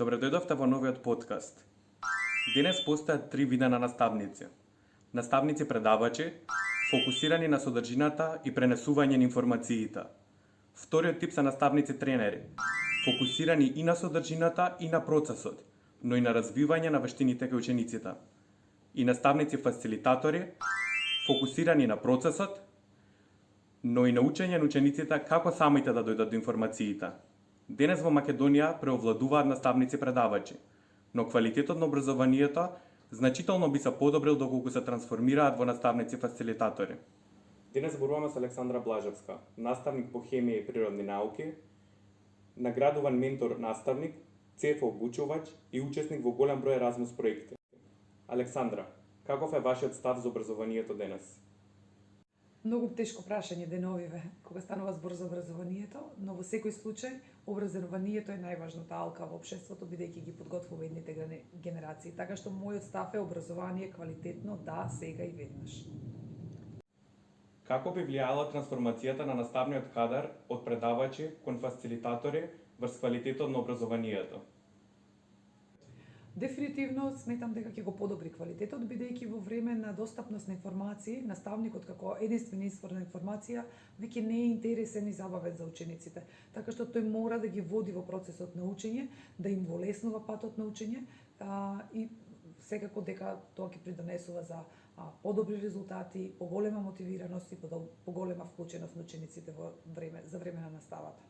Добре дојдовте во новиот подкаст. Денес постојат три вида на наставници. Наставници предавачи, фокусирани на содржината и пренесување на информациите. Вториот тип се наставници тренери, фокусирани и на содржината и на процесот, но и на развивање на вештините кај учениците. И наставници фасилитатори, фокусирани на процесот, но и на учење на учениците како самите да дојдат до информациите. Денес во Македонија преовладуваат наставници предавачи, но квалитетот на образованието значително би се подобрил доколку се трансформираат во наставници фасилитатори. Денес зборуваме со Александра Блажевска, наставник по хемија и природни науки, наградуван ментор наставник, ЦЕФ обучувач и учесник во голем број Еразмус проекти. Александра, каков е вашиот став за образованието денес? Многу тешко прашање деновиве кога станува збор за образованието, но во секој случај образованието е најважната алка во општеството бидејќи ги подготвува едните генерации, така што мојот став е образование квалитетно, да, сега и веднаш. Како би влијала трансформацијата на наставниот кадар од предавачи кон фасилитатори врз квалитетот на образованието? Дефинитивно сметам дека ќе го подобри квалитетот, бидејќи во време на достапност на информации, наставникот како единствен извор на информација веќе не е интересен и забавен за учениците. Така што тој мора да ги води во процесот на учење, да им го леснува патот на учење и секако дека тоа ќе придонесува за подобри резултати, поголема мотивираност и поголема вклученост на учениците за време на наставата.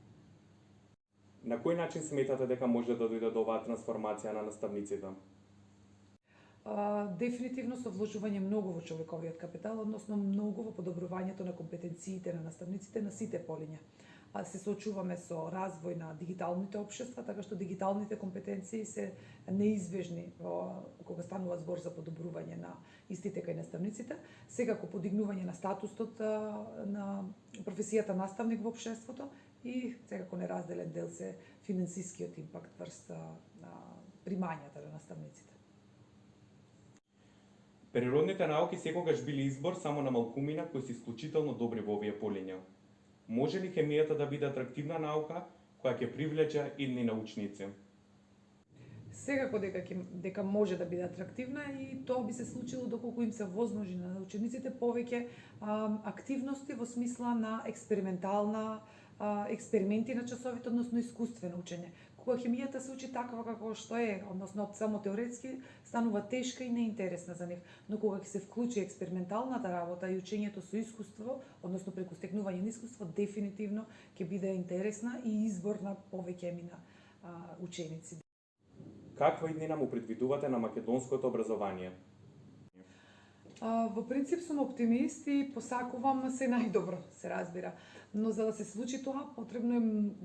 На кој начин сметате дека може да дојде до оваа трансформација на наставниците? Дефинитивно со вложување многу во човековиот капитал, односно многу во подобрувањето на компетенциите на наставниците на сите полиња. Се соочуваме со развој на дигиталните општества, така што дигиталните компетенции се неизбежни кога станува збор за подобрување на истите кај наставниците, секако подигнување на статусот на професијата наставник во општеството и секако неразделен дел се финансискиот импакт врз примањата на наставниците. Природните науки секогаш били избор само на малкумина кои се исклучително добри во овие полиња. Може ли хемијата да биде атрактивна наука која ќе привлече идни научници? Секако дека може да биде атрактивна и тоа би се случило доколку им се возможи на учениците повеќе активности во смисла на експерименти на часовите, односно искуствено учење. Кога хемијата се учи таква како што е, односно само теоретски, станува тешка и неинтересна за нив. Но кога ќе се вклучи експерименталната работа и учењето со искуство, односно преку стекнување на искуство, дефинитивно ќе биде интересна и избор на повеќе емина ученици. Каква иднина му предвидувате на македонското образование? Во принцип сум оптимист и посакувам се најдобро, се разбира. Но за да се случи тоа, потребно е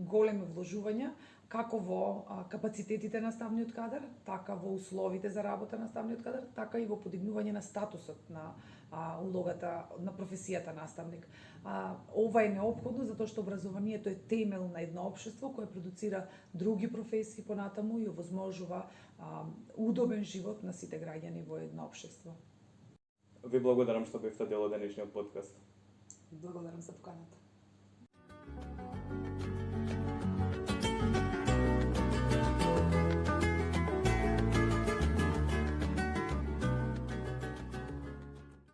големи вложувања, како во капацитетите на наставниот кадар, така во условите за работа на наставниот кадар, така и во подигнување на статусот на улогата на професијата наставник. Ова е неопходно затоа што образованието е темел на едно општество кое продуцира други професии понатаму и овозможува удобен живот на сите граѓани во едно општество. Ви благодарам што бевте дел од денешниот подкаст. Благодарам за поканата.